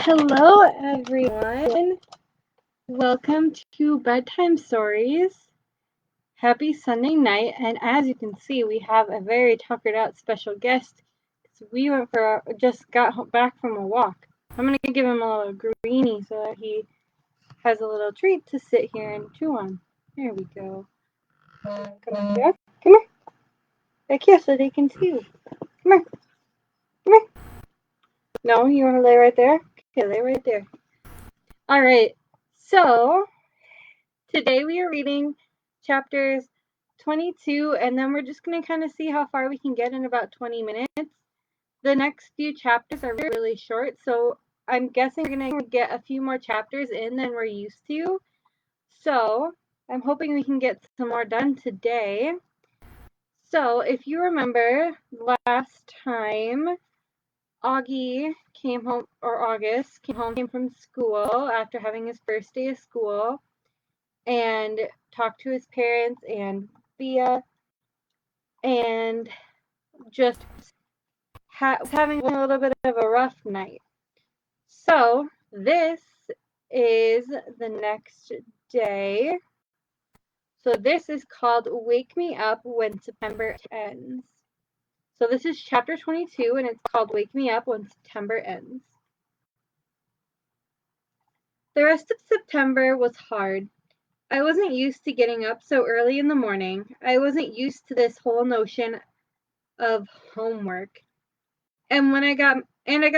Hello, everyone. Welcome to Bedtime Stories. Happy Sunday night, and as you can see, we have a very tuckered out special guest. We just got back from a walk. I'm going to give him a little greenie so that he has a little treat to sit here and chew on. There we go. Come on, Jeff. Come here. Back here so they can see you. Come here. Come here. No, you want to lay right there? Okay, lay right there. All right. So, today we are reading chapters 22, and then we're just going to kind of see how far we can get in about 20 minutes. The next few chapters are really short, so I'm guessing we're going to get a few more chapters in than we're used to. So, I'm hoping we can get some more done today. So, if you remember last time, August came home from school after having his first day of school and talked to his parents and Bea, and just having a little bit of a rough night. So this is the next day. So this is called Wake Me Up When September Ends. So this is chapter 22, and it's called Wake Me Up When September Ends. The rest of September was hard. I wasn't used to getting up so early in the morning. I wasn't used to this whole notion of homework. And I got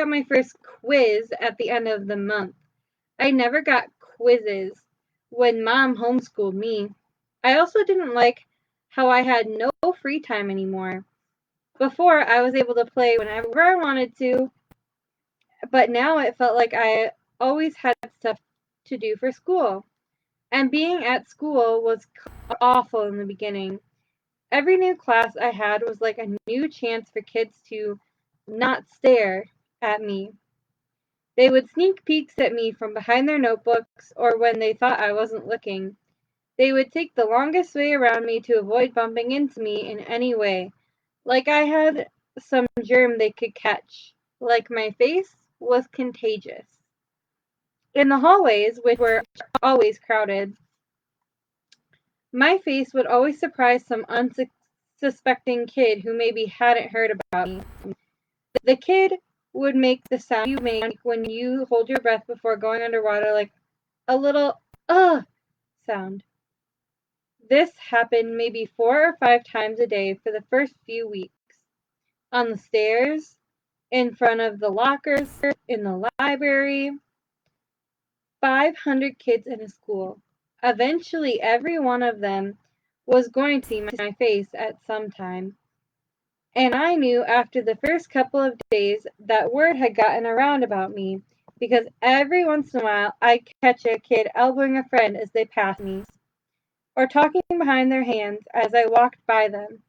my first quiz at the end of the month. I never got quizzes when Mom homeschooled me. I also didn't like how I had no free time anymore. Before, I was able to play whenever I wanted to, but now it felt like I always had stuff to do for school. And being at school was awful in the beginning. Every new class I had was like a new chance for kids to not stare at me. They would sneak peeks at me from behind their notebooks or when they thought I wasn't looking. They would take the longest way around me to avoid bumping into me in any way, like I had some germ they could catch, like my face was contagious. In the hallways, which were always crowded, my face would always surprise some unsuspecting kid who maybe hadn't heard about me. The kid would make the sound you make when you hold your breath before going underwater, like a little sound. This happened maybe 4 or 5 times a day for the first few weeks. On the stairs, in front of the lockers, in the library. 500 kids in a school. Eventually, every one of them was going to see my face at some time. And I knew after the first couple of days that word had gotten around about me, because every once in a while I'd catch a kid elbowing a friend as they passed me, or talking behind their hands as I walked by them.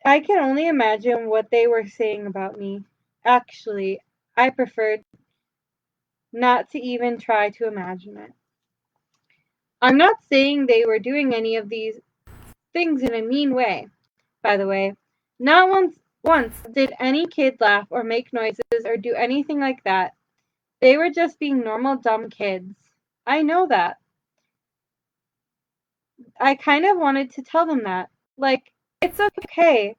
I can only imagine what they were saying about me. Actually, I preferred not to even try to imagine it. I'm not saying they were doing any of these things in a mean way, by the way. Not once did any kid laugh or make noises or do anything like that. They were just being normal dumb kids. I know that. I kind of wanted to tell them that. Like, it's okay.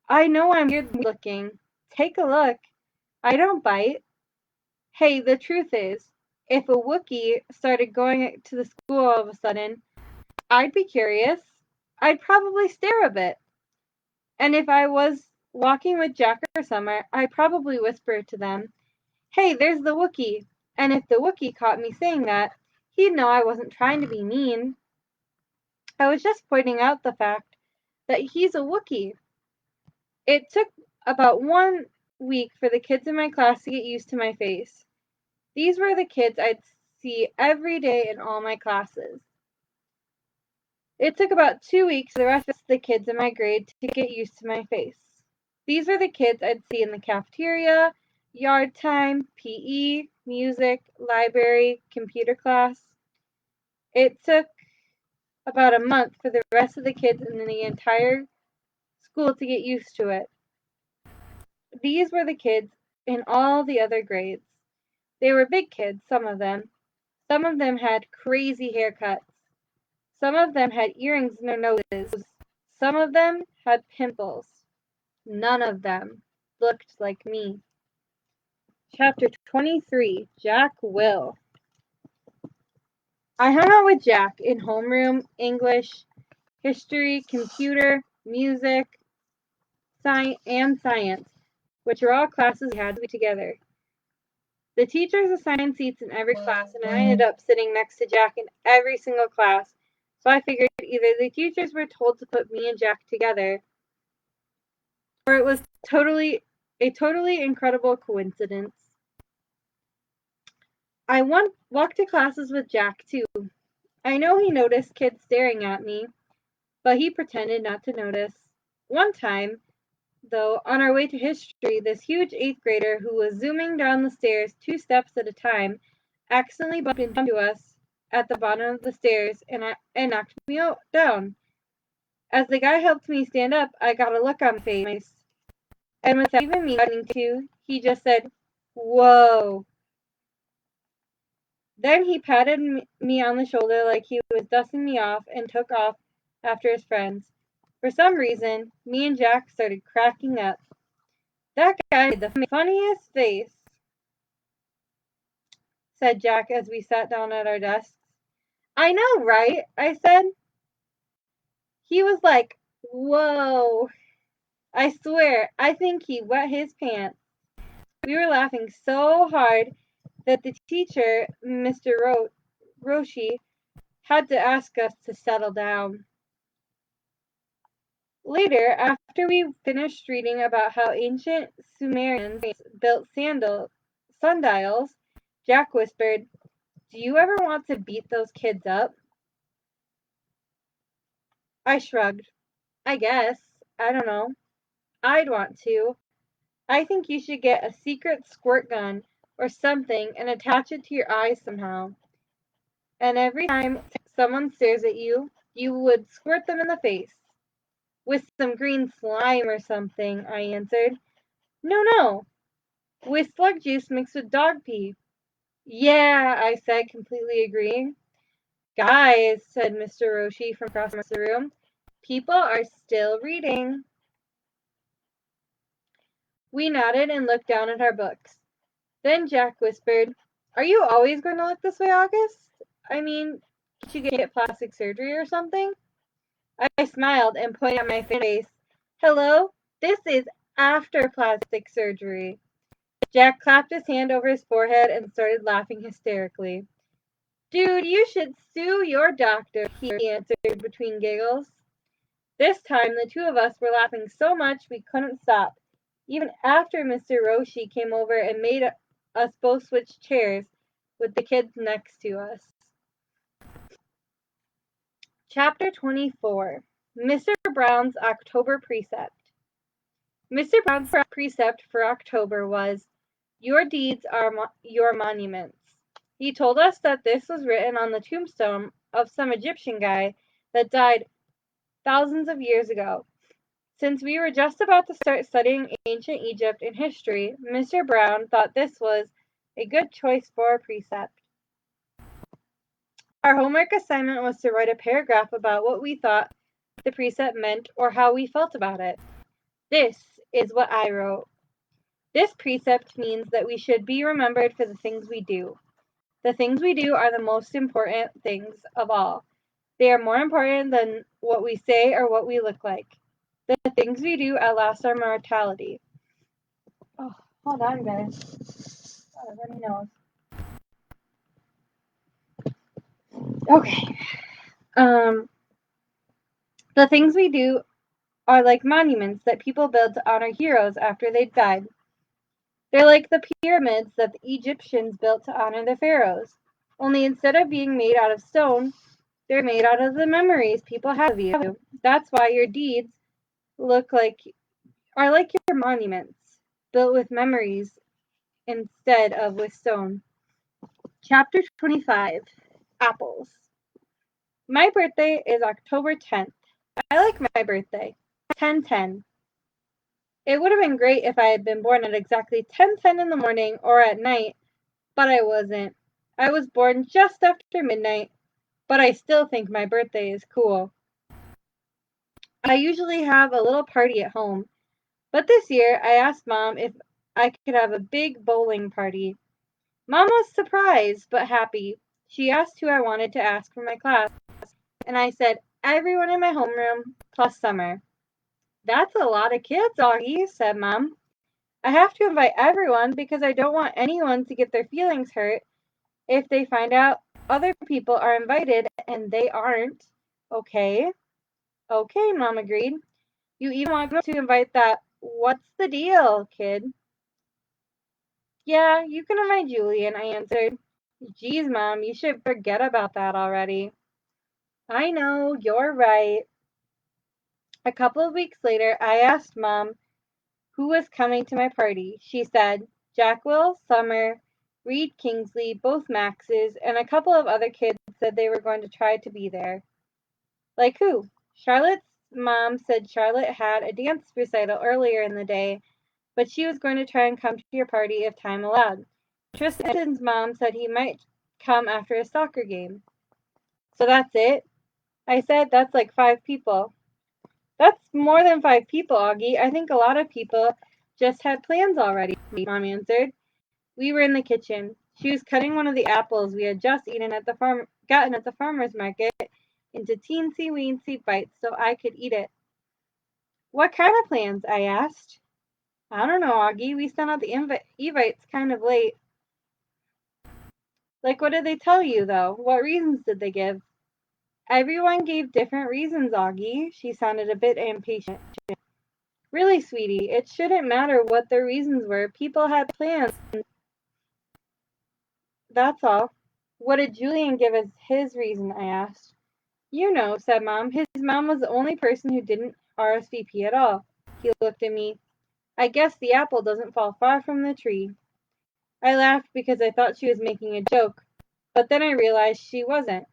I know I'm weird looking. Take a look. I don't bite. Hey, the truth is, if a Wookiee started going to the school all of a sudden, I'd be curious. I'd probably stare a bit. And if I was walking with Jack or Summer, I'd probably whisper to them, "Hey, there's the Wookiee." And if the Wookiee caught me saying that, he'd know I wasn't trying to be mean. I was just pointing out the fact that he's a Wookiee. It took about 1 week for the kids in my class to get used to my face. These were the kids I'd see every day in all my classes. It took about 2 weeks for the rest of the kids in my grade to get used to my face. These were the kids I'd see in the cafeteria, yard time, PE, music, library, computer class. It took about a month for the rest of the kids in the entire school to get used to it. These were the kids in all the other grades. They were big kids, some of them. Some of them had crazy haircuts. Some of them had earrings in their noses. Some of them had pimples. None of them looked like me. Chapter 23, Jack Will. I hung out with Jack in homeroom, English, history, computer, music, and science, which were all classes we had to be together. The teachers assigned seats in every class, and I ended up sitting next to Jack in every single class. So I figured either the teachers were told to put me and Jack together, or it was a totally incredible coincidence. I walked to classes with Jack too. I know he noticed kids staring at me, but he pretended not to notice. One time, though, on our way to history, this huge 8th grader who was zooming down the stairs 2 steps at a time accidentally bumped into us at the bottom of the stairs and knocked me down. As the guy helped me stand up, I got a look on my face, and without even meaning to, he just said, "Whoa." Then he patted me on the shoulder like he was dusting me off and took off after his friends. For some reason, me and Jack started cracking up. "That guy made the funniest face," said Jack as we sat down at our desks. "I know, right?" I said. He was like, "Whoa." I swear, I think he wet his pants. We were laughing so hard that the teacher, Mr. Roshi, had to ask us to settle down. Later, after we finished reading about how ancient Sumerians built sundials, Jack whispered, "Do you ever want to beat those kids up?" I shrugged. "I guess. I don't know. I'd want to. I think you should get a secret squirt gun or something and attach it to your eyes somehow. And every time someone stares at you, you would squirt them in the face. With some green slime or something," I answered. No. With slug juice mixed with dog pee." "Yeah," I said, completely agreeing. "Guys," said Mr. Roshi from across the room, "people are still reading." We nodded and looked down at our books. Then Jack whispered, "Are you always going to look this way, August? I mean, did you get plastic surgery or something?" I smiled and pointed at my face. "Hello, this is after plastic surgery." Jack clapped his hand over his forehead and started laughing hysterically. "Dude, you should sue your doctor," he answered between giggles. This time, the two of us were laughing so much we couldn't stop, even after Mr. Roshi came over and made us both switch chairs with the kids next to us. Chapter 24, Mr. Brown's October Precept. Mr. Brown's precept for October was, "Your deeds are your monuments." He told us that this was written on the tombstone of some Egyptian guy that died thousands of years ago. Since we were just about to start studying ancient Egypt and history, Mr. Brown thought this was a good choice for a precept. Our homework assignment was to write a paragraph about what we thought the precept meant or how we felt about it. This is what I wrote. "This precept means that we should be remembered for the things we do. The things we do are the most important things of all. They are more important than what we say or what we look like. The things we do outlast our mortality." Oh, hold on, guys. Oh, runny nose. Okay. The things we do are like monuments that people build to honor heroes after they've died. They're like the pyramids that the Egyptians built to honor the pharaohs. Only instead of being made out of stone, they're made out of the memories people have of you. That's why your deeds are like your monuments, built with memories instead of with stone. Chapter 25, Apples. My birthday is October 10th. I like my birthday. 10-10. It would have been great if I had been born at exactly 10:10 in the morning or at night, but I wasn't. I was born just after midnight, but I still think my birthday is cool. I usually have a little party at home, but this year I asked Mom if I could have a big bowling party. Mom was surprised but happy. She asked who I wanted to ask for my class, and I said everyone in my homeroom plus Summer. That's a lot of kids, Augie, said Mom. I have to invite everyone because I don't want anyone to get their feelings hurt if they find out other people are invited and they aren't. Okay. Okay, Mom agreed. You even want to invite that what's the deal kid? Yeah, you can invite Julian, I answered. Geez, Mom, you should forget about that already. I know, you're right. A couple of weeks later, I asked Mom who was coming to my party. She said Jackwell, Summer, Reed Kingsley, both Maxes, and a couple of other kids said they were going to try to be there. Like who? Charlotte's mom said Charlotte had a dance recital earlier in the day, but she was going to try and come to your party if time allowed. Tristan's mom said he might come after a soccer game. So that's it? I said that's like 5 people. That's more than 5 people, Augie. I think a lot of people just had plans already, Mom answered. We were in the kitchen. She was cutting one of the apples we had just gotten at the farmer's market into teensy-weensy bites so I could eat it. What kind of plans? I asked. I don't know, Augie. We sent out the invites kind of late. Like, what did they tell you, though? What reasons did they give? Everyone gave different reasons, Augie. She sounded a bit impatient. Really, sweetie, it shouldn't matter what their reasons were. People had plans. That's all. What did Julian give as his reason? I asked. You know, said Mom. His mom was the only person who didn't RSVP at all. He looked at me. I guess the apple doesn't fall far from the tree. I laughed because I thought she was making a joke, but then I realized she wasn't.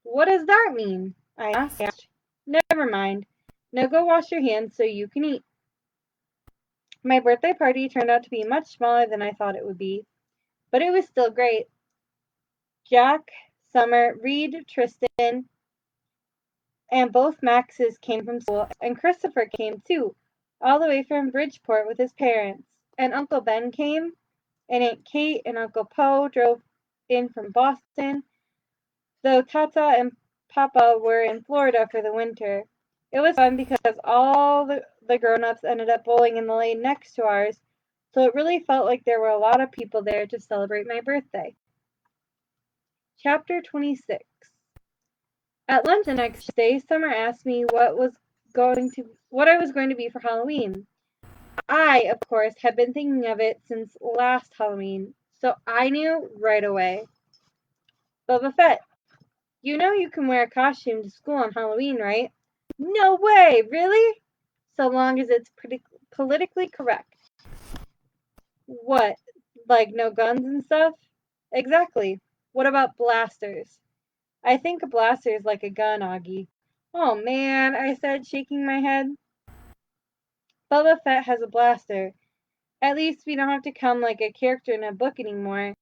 What does that mean? I asked. Never mind. Now go wash your hands so you can eat. My birthday party turned out to be much smaller than I thought it would be, but it was still great. Jack, Summer, Reed, Tristan, and both Maxes came from school, and Christopher came too, all the way from Bridgeport with his parents. And Uncle Ben came, and Aunt Kate and Uncle Poe drove in from Boston, though Tata and Papa were in Florida for the winter. It was fun because all the grown-ups ended up bowling in the lane next to ours, so it really felt like there were a lot of people there to celebrate my birthday. Chapter 26. At lunch the next day, Summer asked me what I was going to be for Halloween. I, of course, had been thinking of it since last Halloween, so I knew right away. Boba Fett, you know you can wear a costume to school on Halloween, right? No way, really? So long as it's politically correct. What, like no guns and stuff? Exactly. What about blasters? I think a blaster is like a gun, Augie. Oh man, I said, shaking my head. Boba Fett has a blaster. At least we don't have to come like a character in a book anymore.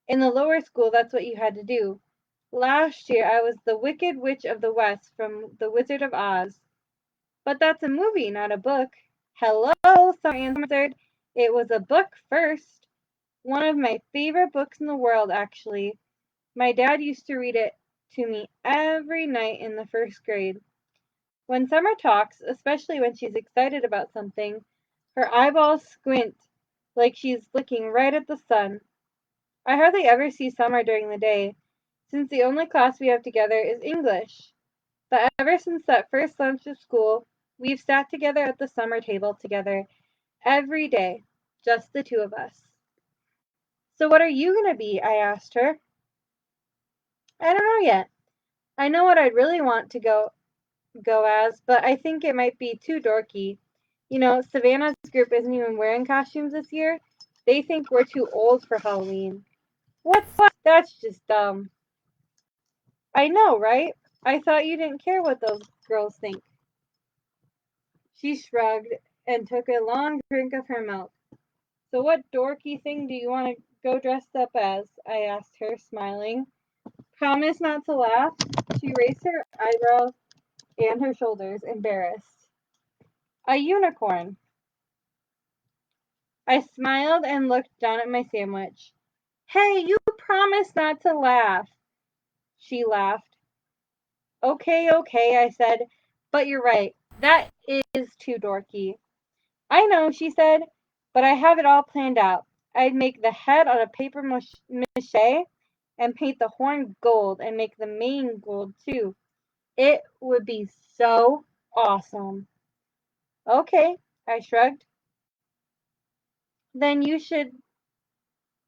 In the lower school, that's what you had to do. Last year, I was the Wicked Witch of the West from The Wizard of Oz. But that's a movie, not a book. Hello, Summer answered. It was a book first. One of my favorite books in the world, actually. My dad used to read it to me every night in the first grade. When Summer talks, especially when she's excited about something, her eyeballs squint like she's looking right at the sun. I hardly ever see Summer during the day, since the only class we have together is English. But ever since that first lunch of school, we've sat together at the summer table together every day, just the two of us. So what are you going to be? I asked her. I don't know yet. I know what I'd really want to go as, but I think it might be too dorky. You know, Savannah's group isn't even wearing costumes this year. They think we're too old for Halloween. What? That's just dumb. I know, right? I thought you didn't care what those girls think. She shrugged, and took a long drink of her milk. So what dorky thing do you want to go dressed up as? I asked her, smiling. Promise not to laugh. She raised her eyebrows and her shoulders, embarrassed. A unicorn. I smiled and looked down at my sandwich. Hey, you promised not to laugh. She laughed. Okay, I said, but you're right. That is too dorky. I know, she said, but I have it all planned out. I'd make the head out of paper mache and paint the horn gold and make the mane gold too. It would be so awesome. Okay, I shrugged. Then you should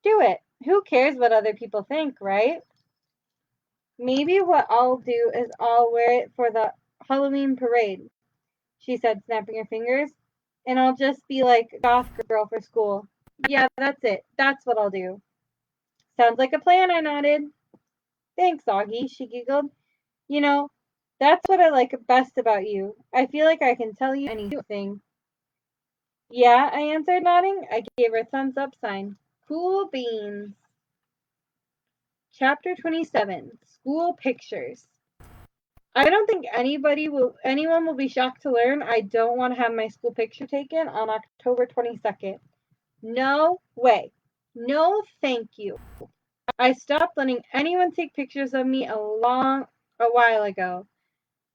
do it. Who cares what other people think, right? Maybe what I'll do is I'll wear it for the Halloween parade, she said, snapping her fingers. And I'll just be like goth girl for school. Yeah, that's it. That's what I'll do. Sounds like a plan, I nodded. Thanks, Augie, she giggled. You know, that's what I like best about you. I feel like I can tell you anything. Yeah, I answered, nodding. I gave her a thumbs up sign. Cool beans. Chapter 27. School Pictures. I don't think anyone will be shocked to learn I don't want to have my school picture taken on October 22nd. No way. No, thank you. I stopped letting anyone take pictures of me a while ago.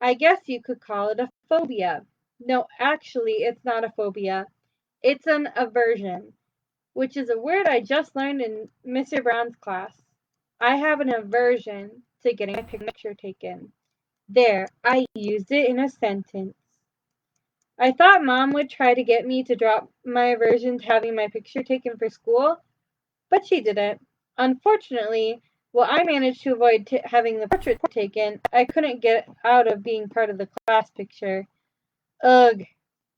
I guess you could call it a phobia. No, actually, it's not a phobia. It's an aversion, which is a word I just learned in Mr. Brown's class. I have an aversion to getting a picture taken. There, I used it in a sentence. I thought Mom would try to get me to drop my aversion to having my picture taken for school, but she didn't. Unfortunately, while I managed to avoid having the portrait taken, I couldn't get out of being part of the class picture. Ugh.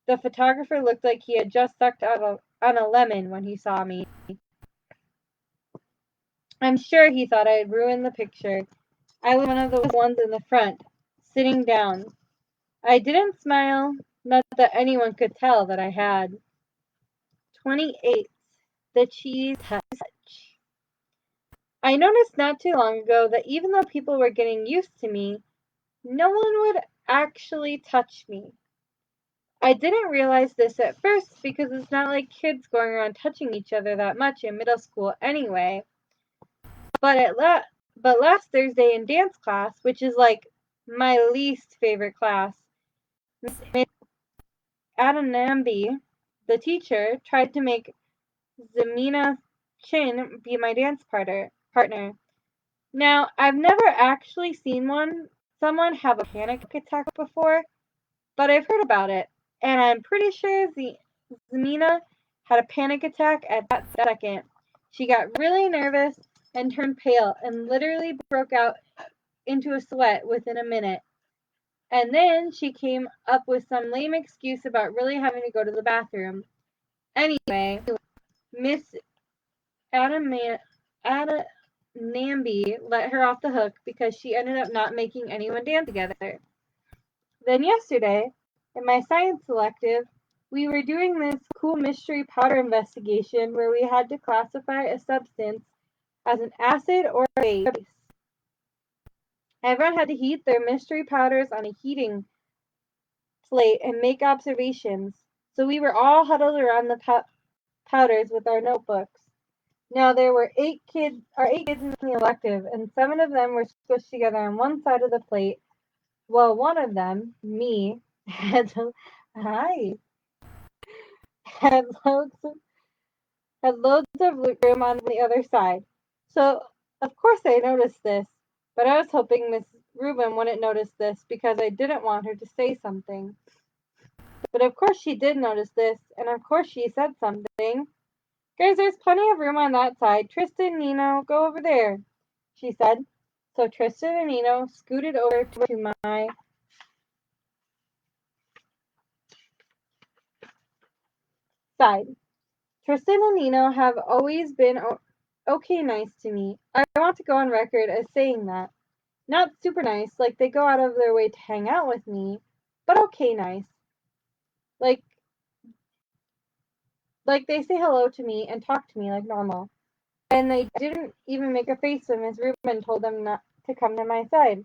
The photographer looked like he had just sucked out on a lemon when he saw me. I'm sure he thought I had ruined the picture. I was one of the ones in the front, sitting down. I didn't smile, not that anyone could tell that I had. 28. The cheese touch. I noticed not too long ago that even though people were getting used to me, no one would actually touch me. I didn't realize this at first because it's not like kids going around touching each other that much in middle school anyway. But last Thursday in dance class, which is like my least favorite class, Miss Adanambi, the teacher, tried to make Zamina Chin be my dance partner. Now, I've never actually seen someone have a panic attack before, but I've heard about it, and I'm pretty sure Zamina had a panic attack at that second. She got really nervous and turned pale and literally broke out into a sweat within a minute. And then she came up with some lame excuse about really having to go to the bathroom. Anyway, Miss Adamambi let her off the hook because she ended up not making anyone dance together. Then yesterday, in my science elective, we were doing this cool mystery powder investigation where we had to classify a substance as an acid or a base. Everyone had to heat their mystery powders on a heating plate and make observations. So we were all huddled around the powders with our notebooks. Now there were eight kids in the elective, and 7 of them were squished together on one side of the plate, while one of them, me, had hi, had loads of room on the other side. So of course I noticed this, but I was hoping Miss Rubin wouldn't notice this because I didn't want her to say something. But of course she did notice this, and of course she said something. Guys, there's plenty of room on that side. Tristan, Nino, go over there, she said. So Tristan and Nino scooted over to my side. Tristan and Nino have always been okay nice to me. I want to go on record as saying that. Not super nice, like they go out of their way to hang out with me, but okay nice. Like Like they say hello to me and talk to me like normal. And they didn't even make a face when Miss Rubin told them not to come to my side,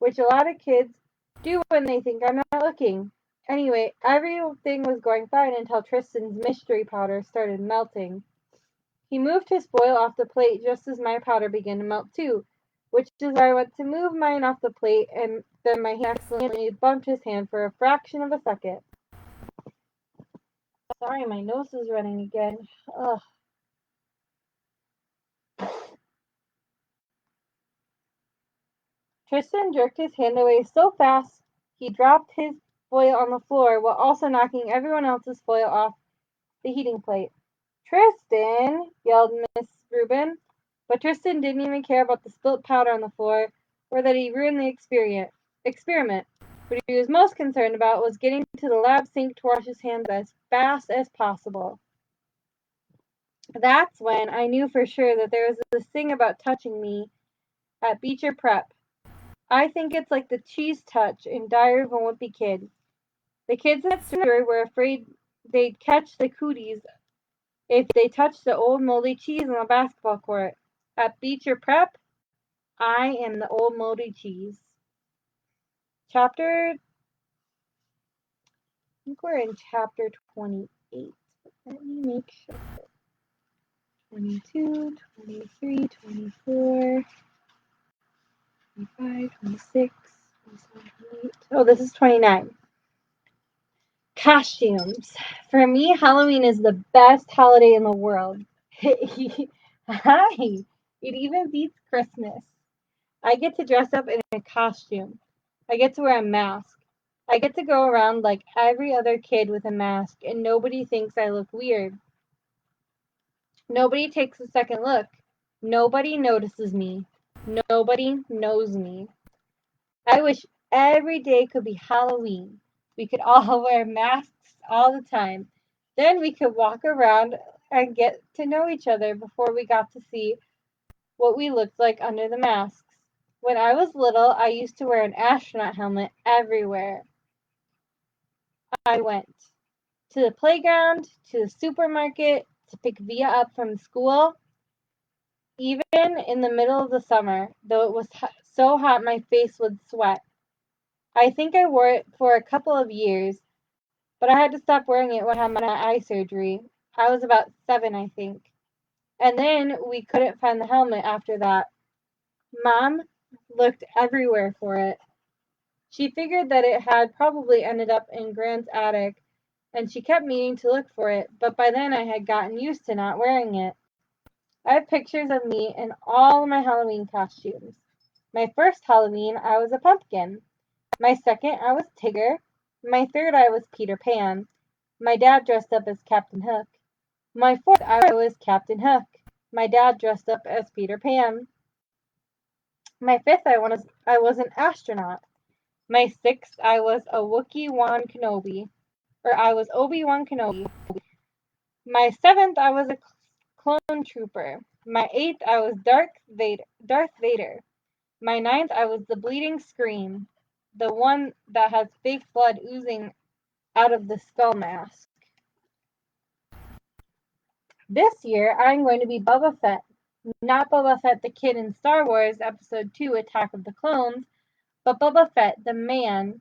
which a lot of kids do when they think I'm not looking. Anyway, everything was going fine until Tristan's mystery powder started melting. He moved his foil off the plate just as my powder began to melt too, which is why I went to move mine off the plate and then my hand accidentally bumped his hand for a fraction of a second. Sorry, my nose is running again. Ugh. Tristan jerked his hand away so fast he dropped his foil on the floor while also knocking everyone else's foil off the heating plate. Tristan! Yelled Miss Rubin. But Tristan didn't even care about the spilt powder on the floor or that he ruined the experiment. What he was most concerned about was getting to the lab sink to wash his hands as fast as possible. That's when I knew for sure that there was this thing about touching me at Beecher Prep. I think it's like the cheese touch in Diary of a Wimpy Kid. The kids at Story were afraid they'd catch the cooties if they touched the old moldy cheese on the basketball court. At Beecher Prep, I am the old moldy cheese. I think we're in chapter 28. Let me make sure. 22, 23, 24, 25, 26, 27, 28. Oh, this is 29. Costumes. For me, Halloween is the best holiday in the world. Hi. It even beats Christmas. I get to dress up in a costume. I get to wear a mask. I get to go around like every other kid with a mask, and nobody thinks I look weird. Nobody takes a second look. Nobody notices me. Nobody knows me. I wish every day could be Halloween. We could all wear masks all the time. Then we could walk around and get to know each other before we got to see what we looked like under the masks. When I was little, I used to wear an astronaut helmet everywhere I went. To the playground, to the supermarket, to pick Via up from school, even in the middle of the summer, though it was so hot my face would sweat. I think I wore it for a couple of years, but I had to stop wearing it when I had my eye surgery. I was about 7, I think. And then we couldn't find the helmet after that. Mom looked everywhere for it. She figured that it had probably ended up in Grant's attic, and she kept meaning to look for it, but by then I had gotten used to not wearing it. I have pictures of me in all my Halloween costumes. My first Halloween, I was a pumpkin. My second, I was Tigger. My third, I was Peter Pan. My dad dressed up as Captain Hook. My fourth, I was Captain Hook. My dad dressed up as Peter Pan. My fifth, I was an astronaut. My sixth, I was a Wookiee I was Obi-Wan Kenobi. My seventh, I was a clone trooper. My eighth, I was Darth Vader. My ninth, I was the Bleeding Scream, the one that has fake blood oozing out of the skull mask. This year, I'm going to be Boba Fett. Not Boba Fett the kid in Star Wars Episode 2 Attack of the Clones, but Boba Fett the man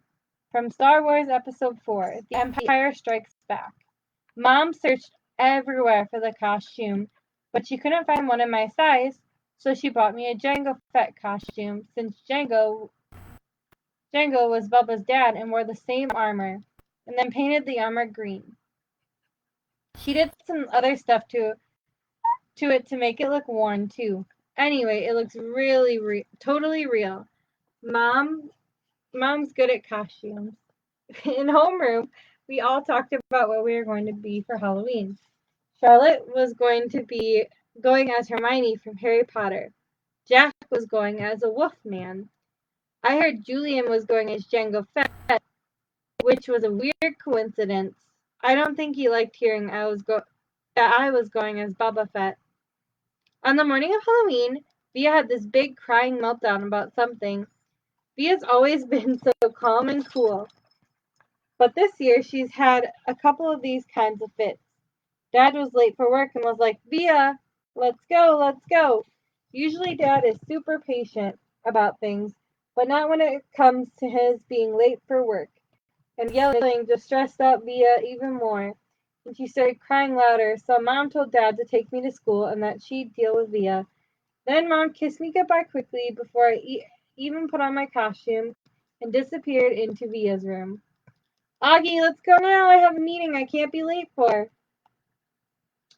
from Star Wars Episode 4 The Empire Strikes Back. Mom searched everywhere for the costume, but she couldn't find one in my size, so she bought me a Jango Fett costume since Jango was Bubba's dad and wore the same armor, and then painted the armor green. She did some other stuff to it to make it look worn too. Anyway, it looks really totally real. Mom's good at costumes. In homeroom, we all talked about what we were going to be for Halloween. Charlotte was going to be going as Hermione from Harry Potter. Jack was going as a wolf man. I heard Julian was going as Jango Fett, which was a weird coincidence. I don't think he liked hearing that I was going as Boba Fett. On the morning of Halloween, Via had this big crying meltdown about something. Via's always been so calm and cool, but this year she's had a couple of these kinds of fits. Dad was late for work and was like, Via, let's go, let's go. Usually Dad is super patient about things, but not when it comes to his being late for work. And yelling just stressed out Via even more. And she started crying louder, so Mom told Dad to take me to school and that she'd deal with Via. Then Mom kissed me goodbye quickly before I even put on my costume and disappeared into Via's room. Augie, let's go now. I have a meeting I can't be late for.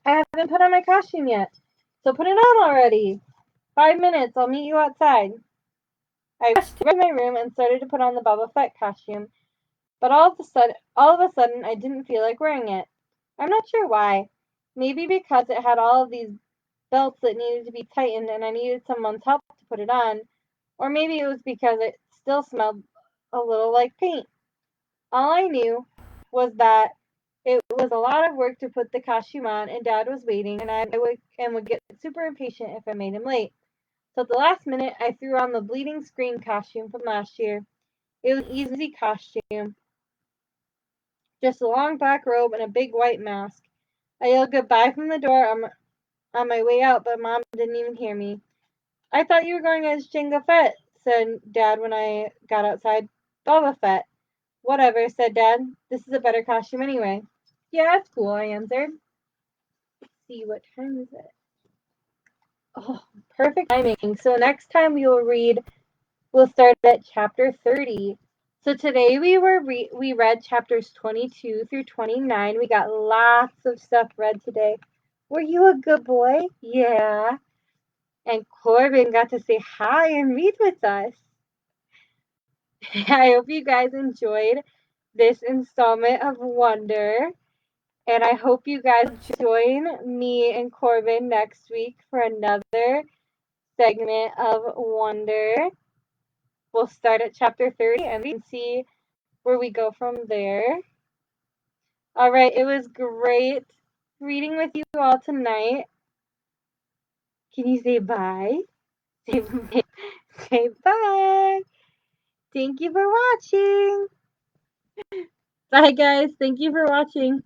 I haven't put on my costume yet. So put it on already. 5 minutes. I'll meet you outside. I rushed to my room and started to put on the Boba Fett costume. But all of a sudden, I didn't feel like wearing it. I'm not sure why. Maybe because it had all of these belts that needed to be tightened and I needed someone's help to put it on. Or maybe it was because it still smelled a little like paint. All I knew was that it was a lot of work to put the costume on, and Dad was waiting, and I would get super impatient if I made him late. So at the last minute, I threw on the bleeding screen costume from last year. It was an easy costume, just a long black robe and a big white mask. I yelled goodbye from the door on my way out, but Mom didn't even hear me. I thought you were going as Jango Fett, said Dad when I got outside. Boba Fett. Whatever, said Dad. This is a better costume anyway. Yeah, it's cool, I answered. Let's see, what time is it? Oh, perfect timing. So next time we'll start at chapter 30. So today we read chapters 22 through 29. We got lots of stuff read today. Were you a good boy? Yeah. And Corbin got to say hi and read with us. I hope you guys enjoyed this installment of Wonder. And I hope you guys join me and Corbin next week for another segment of Wonder. We'll start at chapter 30 and we can see where we go from there. All right, it was great reading with you all tonight. Can you say bye? Say bye. Thank you for watching. Bye, guys. Thank you for watching.